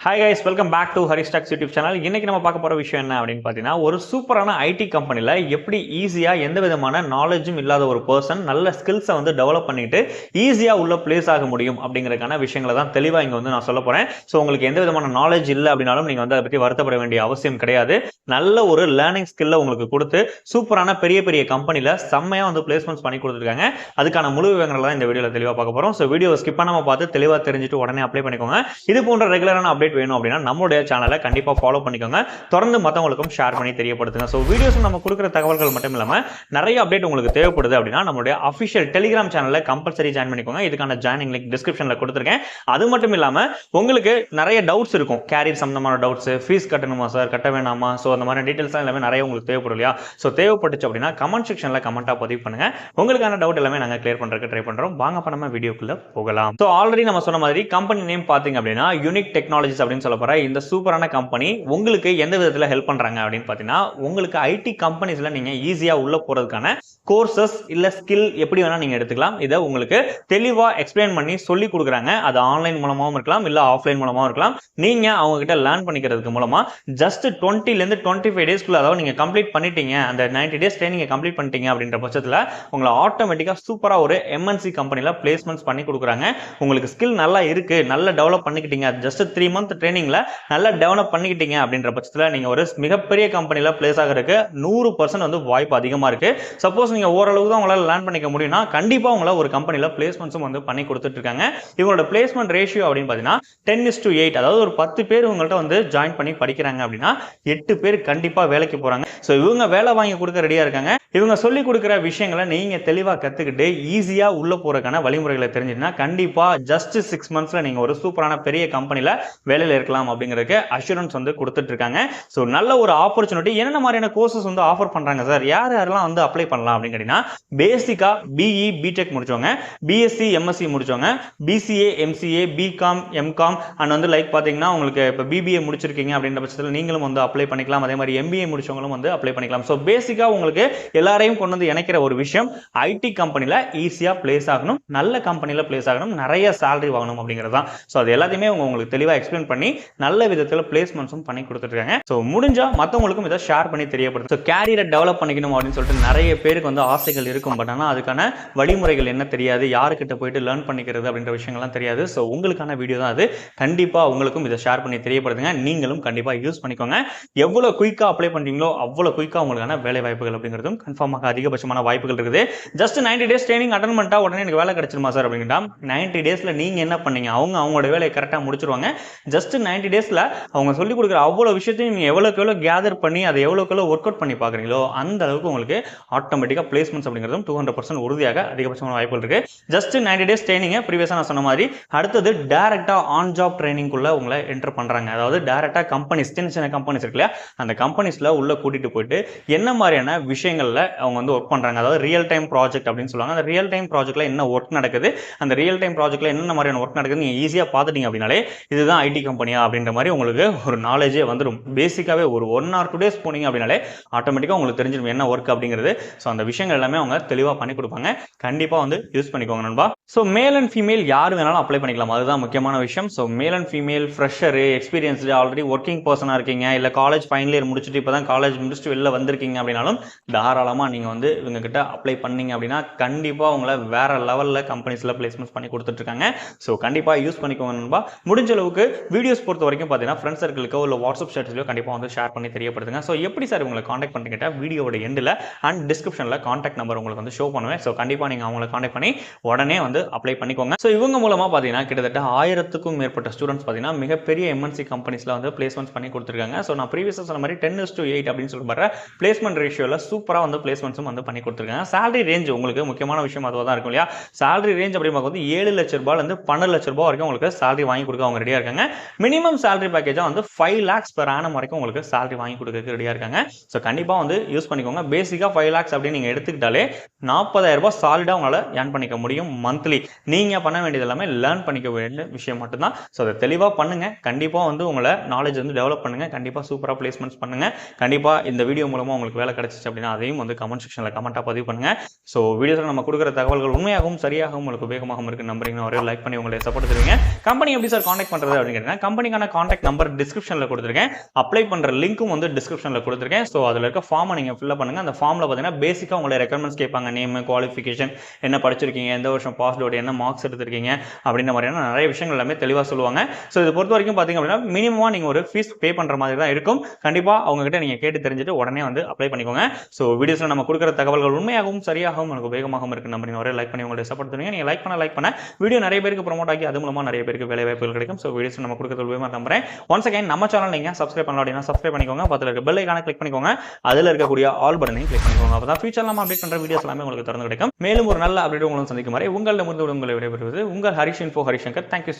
Hi guys, welcome back to ஹரிஸ்டாக்ஸ் YouTube channel. இன்னைக்கு நம்ம பார்க்க போற விஷயம் என்ன அப்படின்னு பார்த்தீங்கன்னா, ஒரு சூப்பரான ஐடி கம்பெனியில் எப்படி ஈஸியாக எந்த விதமான நாலேஜும் இல்லாத ஒரு பர்சன் நல்ல ஸ்கில்ஸை வந்து டெவலப் பண்ணிட்டு ஈஸியாக உள்ள பிளேஸ் ஆக முடியும் அப்படிங்கிறதுக்கான விஷயங்களை தான் தெளிவாக இங்கே வந்து நான் சொல்ல போறேன். ஸோ உங்களுக்கு எந்த விதமான நாலேஜ் இல்லை அப்படின்னாலும் நீங்கள் வந்து அதை பற்றி வருத்தப்பட வேண்டிய அவசியம் கிடையாது. நல்ல ஒரு லேர்னிங் ஸ்கில்லை உங்களுக்கு கொடுத்து சூப்பரான பெரிய பெரிய கம்பெனியில் செம்மையாக வந்து பிளேஸ்மெண்ட்ஸ் பண்ணி கொடுத்துருக்காங்க. அதுக்கான முழு விவரங்களை தான் இந்த வீடியோவில் தெளிவாக பார்க்க போகிறோம். ஸோ வீடியோ ஸ்கிப் பண்ணாமல் பார்த்து தெளிவாக தெரிஞ்சுட்டு உடனே அப்ளை பண்ணிக்கோங்க. இது போன்ற ரெகுலரான அப்டேட் வேணும் அப்படின்னா நம்மளுடைய சேனலை கண்டிப்பா ஃபாலோ பண்ணிக்கோங்க. தொடர்ந்து மற்றவங்களுக்கும் ஷேர் பண்ணி தெரியப்படுத்துங்க. ஸோ வீடியோஸ் நம்ம கொடுக்குற தகவல்கள் மட்டும் இல்லாமல் நிறைய அப்டேட் உங்களுக்கு தேவைப்படுது அப்படின்னா நம்மளுடைய அஃபிஷியல் டெலிகிராம் சேனலில் கம்பல்சரி ஜாயின் பண்ணிக்கோங்க. இதுக்கான ஜாயினிங் லிங்க் டிஸ்கிரிப்ஷனில் கொடுத்துருக்கேன். அது மட்டும் இல்லாமல் உங்களுக்கு நிறைய டவுட்ஸ் இருக்கும், கேரியர் சம்பந்தமான டவுட்ஸ், ஃபீஸ் கட்டணுமா சார், கட்ட வேணாமா, ஸோ அந்த மாதிரி டீட்டெயில்ஸ் எல்லாமே நிறைய உங்களுக்கு தேவைப்படும் இல்லையா? ஸோ தேவைப்பட்டுச்சு அப்படின்னா கமெண்ட் செக்ஷனில் கமெண்ட்டாக பதிவு பண்ணுங்க. உங்களுக்கான டவுட் எல்லாமே நாங்கள் கிளியர் பண்ணுறதுக்கு ட்ரை பண்ணுறோம். வாங்க அப்ப நம்ம வீடியோக்குள்ள போகலாம். ஸோ ஆல்ரெடி நம்ம சொன்ன மாதிரி கம்பெனி நேம் பார்த்தீங்க அப்படின்னா யூனிக் டெக்னாலஜிஸ் அப்படின்னு சொல்ல போற இந்த சூப்பரான கம்பெனி உங்களுக்கு எந்த விதத்தில் ஹெல்ப் பண்றாங்க அப்படின்னு பார்த்தீங்கன்னா, உங்களுக்கு ஐடி கம்பெனிஸ்ல நீங்க ஈஸியா உள்ள போறதுக்கான கோர்சஸ் இல்ல ஸ்கில் எப்படி வேணா நீங்க எடுத்துக்கலாம். இதை உங்களுக்கு தெளிவா எக்ஸ்பிளைன் பண்ணி சொல்லி கொடுக்குறாங்க. அது ஆன்லைன் மூலமாகவும் இருக்கலாம், இல்ல ஆஃப்லைன் மூலமாகவும் இருக்கலாம். நீங்க அவங்க கிட்ட லேர்ன் பண்ணிக்கிறதுக்கு மூலமா ஜஸ்ட் 20 ல இருந்து 25 டேஸ்க்குள்ள, அதாவது நீங்க கம்ப்ளீட் பண்ணிட்டீங்க, அந்த 90 டேஸ் ட்ரைனிங் கம்ப்ளீட் பண்ணிட்டீங்க அப்படின்ற பட்சத்தில் உங்களை ஆட்டோமேட்டிக்கா சூப்பரா ஒரு எம்என்சி கம்பெனில பிளேஸ்மெண்ட்ஸ் பண்ணி கொடுக்குறாங்க. உங்களுக்கு ஸ்கில் நல்லா இருக்கு, நல்லா டெவலப் பண்ணிக்கிட்டீங்க, ஜஸ்ட் 3 மந்த் ட்ரைனிங்ல நல்லா டெவலப் பண்ணிக்கிட்டீங்க அப்படின்ற பட்சத்தில் நீங்க ஒரு மிகப்பெரிய கம்பெனில பிளேஸ் ஆகிறதுக்கு 100% வந்து வாய்ப்பு அதிகமா இருக்கு. சப்போஸ் நீங்க ஓரளவுக்கு தான் உங்களால லேர்ன் பண்ணிக்க முடியும்னா கண்டிப்பா உங்களை ஒரு கம்பெனில பிளேஸ்மெண்ட்ஸும் வந்து பண்ணி கொடுத்துட்டு இருக்காங்க. இவங்களோட பிளேஸ்மெண்ட் ரேஷியோ அப்படின்னு பார்த்தீங்கன்னா 10:8, அதாவது ஒரு 10 பேர் உங்கள்கிட்ட வந்து ஜாயின் பண்ணி படிக்கிறாங்க அப்படின்னா 8 பேர் கண்டிப்பா வேலைக்கு போறாங்க. ஸோ இவங்க வேலை வாங்கி கொடுக்க ரெடியா இருக்காங்க. இவங்க சொல்லி கொடுக்குற விஷயங்களை நீங்க தெளிவா கத்துக்கிட்டு ஈஸியா உள்ள போறதுக்கான வழிமுறைகளை தெரிஞ்சுன்னா கண்டிப்பா ஜஸ்ட் 6 மந்த்ஸ்ல நீங்க ஒரு சூப்பரான பெரிய கம்பெனில வேலையில இருக்கலாம் அப்படிங்கிறதுக்கு அஷூரன்ஸ் வந்து கொடுத்துட்டு இருக்காங்க. ஸோ நல்ல ஒரு ஆப்பர்ச்சுனிட்டி. என்னென்ன மாதிரியான கோர்சஸ் வந்து ஆஃபர் பண்றாங்க சார், யார் யாரெல்லாம் வந்து அப்ளை பண்ணலாம் அப்படின்னு கேட்டீங்கன்னா, பேசிக்கா பிஇ பிடெக் முடிச்சவங்க, பிஎஸ்சி எம்எஸ்சி முடிச்சவங்க, BCA MCA BCom MCom and வந்து லைக் பாத்தீங்கன்னா உங்களுக்கு இப்போ பிபிஏ முடிச்சிருக்கீங்க அப்படின்ற பட்சத்தில் நீங்களும் வந்து அப்ளை பண்ணிக்கலாம். அதே மாதிரி எம்பிஏ முடிச்சவங்களும் வந்து அப்ளை பண்ணிக்கலாம். ஸோ பேசிக்கா உங்களுக்கு எல்லாரையும் கொண்டு வந்து இணைக்கிற ஒரு விஷயம், ஐடி கம்பெனில ஈஸியா பிளேஸ் ஆகணும், நல்ல கம்பெனில பிளேஸ் ஆகணும், நிறைய சேலரி வாங்கணும் அப்படிங்கிறது தான். ஸோ அது எல்லாத்தையுமே உங்களுக்கு தெளிவா எக்ஸ்பிளைன் பண்ணி நல்ல விதத்தில் பிளேஸ்மெண்ட்ஸும் பண்ணி கொடுத்துருக்காங்க. ஸோ முடிஞ்சா மற்றவங்களுக்கும் இதை ஷேர் பண்ணி தெரியப்படுது. ஸோ கேரியரை டெவலப் பண்ணிக்கணும் அப்படின்னு சொல்லிட்டு நிறைய பேருக்கு வந்து ஆசைகள் இருக்கும். பட் ஆனால் அதுக்கான வழிமுறைகள் என்ன தெரியாது, யாருக்கிட்ட போயிட்டு லேர்ன் பண்ணிக்கிறது அப்படின்ற விஷயங்கள்லாம் தெரியாது. ஸோ உங்களுக்கான வீடியோ தான் அது. கண்டிப்பா உங்களுக்கும் இதை ஷேர் பண்ணி தெரியப்படுத்துங்க. நீங்களும் கண்டிப்பா யூஸ் பண்ணிக்கோங்க. எவ்வளவு குயிக்கா அப்ளை பண்றீங்களோ அவ்வளவு குயிக்கா உங்களுக்கான வேலை வாய்ப்புகள் அப்படிங்கிறதும் கன்ஃபார்மாக அதிகபட்சமான வாய்ப்புகள் இருக்குது. ஜஸ்ட் 90 டேஸ் ட்ரைனிங் அட்டன் பண்ணிட்டா உடனே எனக்கு வேலை கிடைச்சிருமா சார் அப்படின்னா, 90 டேஸ்ல நீங்க என்ன பண்ணீங்க, அவங்களோட வேலையை கரெக்டாக முடிச்சிருவாங்க. ஜஸ்ட் 90 டேஸ்ல அவங்க சொல்லி கொடுக்குற அவ்வளோ விஷயத்தையும் நீங்க எவ்வளோக்கு எவ்வளோ கேதர் பண்ணி அதை எவ்வளோக்கு எவ்வளோ ஒர்க் அவுட் பண்ணி பார்க்குறீங்களோ அந்த அளவுக்கு உங்களுக்கு ஆட்டோமேட்டிக்காக பிளேஸ்மெண்ட்ஸ் அப்படிங்கிறதும் 200% உறுதியாக அதிகபட்சமான வாய்ப்புகள் இருக்கு. ஜஸ்ட் 90 டேஸ் ட்ரைனிங் ப்ரீவியஸாக நான் சொன்ன மாதிரி அடுத்தது டைரக்டா ஆன் ஜாப் ட்ரைனிங்குள்ள உங்களை என்டர் பண்றாங்க. அதாவது டைரக்டா கம்பெனிஸ், சின்ன சின்ன கம்பெனிஸ் இருக்கு இல்லையா, அந்த கம்பெனிஸ்ல உள்ள கூட்டிட்டு போயிட்டு என்ன மாதிரியான விஷயங்கள்ல அவங்க வந்து ஒர்க் பண்றாங்க, அதாவது ரியல் டைம் ப்ராஜெக்ட் அப்படின்னு சொல்லுவாங்க. அந்த ரியல் டைம் ப்ராஜெக்ட்ல என்ன ஒர்க் நடக்குது, அந்த ரியல் டைம் ப்ராஜெக்ட்ல என்ன மாதிரியான ஒர்க் நடக்குது நீங்க ஈஸியா பார்த்துட்டீங்க அப்படின்னாலே இதுதான் ஐடி கம்பெனியா அப்படின்ற மாதிரி உங்களுக்கு ஒரு நாலேஜே வந்துடும். பேசிக்காவே ஒரு 1 or 2 டேஸ் போனீங்க அப்படின்னாலே ஆட்டோமேட்டிக்கா உங்களுக்கு தெரிஞ்சிடும் என்ன ஒர்க் அப்படிங்கிறது. ஸோ அந்த விஷயங்கள் எல்லாமே அவங்க தெளிவாக பண்ணி கொடுப்பாங்க. கண்டிப்பா வந்து யூஸ் பண்ணிக்கோங்க நண்பா. ஸோ மேல் அண்ட் ஃபீமேல் யார் வேணாலும் அப்ளை பண்ணிக்கலாம், அதுதான் முக்கியமான விஷயம். So male and female, fresher, experienced, already working பர்சனாக இருக்கீங்க, இல்லை காலேஜ் ஃபைனல் இயர் முடிச்சுட்டு இப்போ தான் காலேஜ் முடிச்சுட்டு வெளில வந்திருக்கீங்க அப்படின்னாலும் தாராளமாக நீங்கள் வந்து இவங்க கிட்ட அப்ளை பண்ணீங்க அப்படின்னா கண்டிப்பாக உங்களை வேற லெவலில் கம்பெனிஸில் பிளேஸ்மெண்ட்ஸ் பண்ணி கொடுத்துட்ருக்காங்க. ஸோ கண்டிப்பாக யூஸ் பண்ணிக்கோங்க நண்பா. முடிஞ்ச அளவுக்கு வீடியோஸ் பொறுத்த வரைக்கும் பார்த்தீங்கன்னா ஃப்ரெண்ட்ஸ் சர்க்கிளுக்கோ இல்லை வாட்ஸ்அப் ஸ்டேட்டஸ்லையோ கண்டிப்பாக வந்து ஷேர் பண்ணி தெரியப்படுத்துங்க. ஸோ எப்படி சார் உங்களை காண்டாக்ட் பண்ணிக்கிட்ட வீடியோட எண்டில் அண்ட் டிஸ்கிரிப்ஷனில் காண்டாக்ட் நம்பர் உங்களுக்கு வந்து ஷோ பண்ணுவேன். ஸோ கண்டிப்பாக நீங்கள் அவங்களை காண்டாக்ட் பண்ணி உடனே வந்து அப்ளை பண்ணிக்கோங்க. ஸோ இவங்க மூலமாக பார்த்தீங்கன்னா கிட்டத்தட்ட 1000க்கும் மேற்பட்ட ஸ்டூடெண்ட்ஸ் பார்த்தீங்கன்னா மிகப்பெரிய எம்என்சி கம்பெனிஸில் வந்து பிளேஸ்மெண்ட்ஸ் பண்ணி கொடுத்துருக்காங்க. ஸோ நான் ப்ரீவியஸாக சொன்ன மாதிரி 10:8 அப்படின்னு சொல்லி வர பிளேஸ்மெண்ட் ரேஷியோவில் சூப்பராக வந்து பிளேஸ்மெண்ட்ஸும் வந்து பண்ணி கொடுத்துருக்காங்க. சேலரி ரேஞ்ச் உங்களுக்கு முக்கியமான விஷயம் அதுவாக தான் இருக்கும் இல்லையா. சேலரி ரேஞ்ச் அப்படின்னு பார்க்கும்போது 7 லட்ச ரூபாயிலிருந்து 12 லட்ச ரூபாய் வரைக்கும் உங்களுக்கு சேலரி வாங்கி கொடுக்க அவங்க ரெடியாக இருக்காங்க. மினிமம் சேலரி பேக்கேஜாக வந்து 5 lakhs per annum வரைக்கும் உங்களுக்கு சேலரி வாங்கி கொடுக்க ரெடியாக இருக்காங்க. ஸோ கண்டிப்பாக வந்து யூஸ் பண்ணிக்கோங்க. பேசிக்காக 5 lakhs அப்படின்னு நீங்கள் எடுத்துக்கிட்டாலே 40,000 ரூபாய் சாலிடாக உங்களால் ஏர்ன் பண்ணிக்க முடியும் மந்த்லி. நீங்கள் பண்ண வேண்டியது எல்லாமே லேர்ன் பண்ணிக்க வேண்டிய விஷயம் மட்டும்தான். ஸோ அதை தெளிவாக பண்ணுங்க. கண்டிப்பாக வந்து உங்களை நாலேஜ் வந்து டெவலப் பண்ணுங்க. கண்டிப்பாக சூப்பராக பிளேஸ்மெண்ட்ஸ் பண்ணுங்க. கண்டிப்பாக இந்த வீடியோ மூலமாக உங்களுக்கு வேலை கிடைச்சிச்சு அப்படின்னா அதையும் வந்து கமெண்ட் செக்ஷனில் கமெண்ட்டாக பதிவு பண்ணுங்க. ஸோ வீடியோஸில் நம்ம கொடுக்குற தகவல்கள் உண்மையாகவும் சரியாகவும் உங்களுக்கு வேகமாகவும் இருக்கு நம்புறீங்க. ஒரே லைக் பண்ணி உங்களை சப்போர்ட் தருவீங்க. கம்பெனி எப்படி சார் காண்டாக்ட் பண்ணுறது அப்படின்னு பார்த்தீங்கன்னா கம்பெனிக்கான கான்டாக்ட் நம்பர் டிஸ்கிரிப்ஷனில் கொடுத்துருக்கேன். அப்ளை பண்ணுற லிங்க்கும் வந்து டிஸ்கிரிப்ஷனில் கொடுத்துருக்கேன். ஸோ அதில் இருக்க ஃபார்மை நீங்கள் ஃபில்அப் பண்ணுங்கள். அந்த ஃபார்மில் பார்த்தீங்கன்னா பேசிக்காக உங்களை ரெக்யர்மெண்ட்ஸ் கேட்பாங்க. நேம், குவாலிஃபிகேஷன், என்ன படிச்சிருக்கீங்க, எந்த வருஷம் பாஸ் அவுட், என்ன மார்க்ஸ் எடுத்திருக்கீங்க அப்படின்ற மாதிரியான நிறைய விஷயங்கள் எல்லாமே தெளிவாக சொல்லுவாங்க. ஸோ இது பொறுத்த வரைக்கும் பார்த்தீங்க அப்படின்னா மினிமமாக நீங்கள் ஒரு ஃபீஸ் பே பண்ணுற மாதிரி தான் இருக்கும். கண்டிப்பாக அவங்ககிட்ட நீங்கள் கேட்டு தெரிஞ்சுட்டு உடனே வந்து அப்ளை பண்ணிக்கோங்க. ஸோ வீடியோஸில் நம்ம கொடுக்குற தகவல்கள் உண்மையாகவும் சரியாகவும் எனக்கு உபயோகமாகவும் இருக்கு நம்பர் நீங்கள் லைக் பண்ணி உங்களுடைய சப்போர்ட் பண்ணுங்க. நீங்கள் லைக் பண்ண வீடியோ நிறைய பேருக்கு ப்ரோமோட் ஆகி அது மூலமாக நிறைய பேருக்கு வேலை வாய்ப்புகள் கிடைக்கும். ஸோ வீடியோஸ் நம்ம கொடுக்குறது உபயோகமாக நம்புறேன். ஒன்ஸ் அகைன் நம்ம சேனல் நீங்கள் சப்ஸ்கிரைப் பண்ணலாம் அப்படின்னா சப்ஸ்கிரைப் பண்ணிக்கோங்க. பக்கத்தில் இருக்க பெல் ஐகானை கிளிக் பண்ணிக்கோங்க. அதில் இருக்கக்கூடிய ஆல் பட்டனையும் கிளிக் பண்ணிக்கோங்க. அப்போ தான் ஃபியூச்சர் நம்ம அப்டேட் பண்ணுற வீடியோஸ் எல்லாமே உங்களுக்கு தொடர்ந்து கிடைக்கும். மேலும் ஒரு நல்ல அப்டேட் உங்களை சந்திக்கும் வரை உங்களிடமிருந்து உங்களை விடைபெறுவது உங்கள் ஹரிஷ் இன்ஃபோ ஹரிசங்கர். தேங்க்யூ.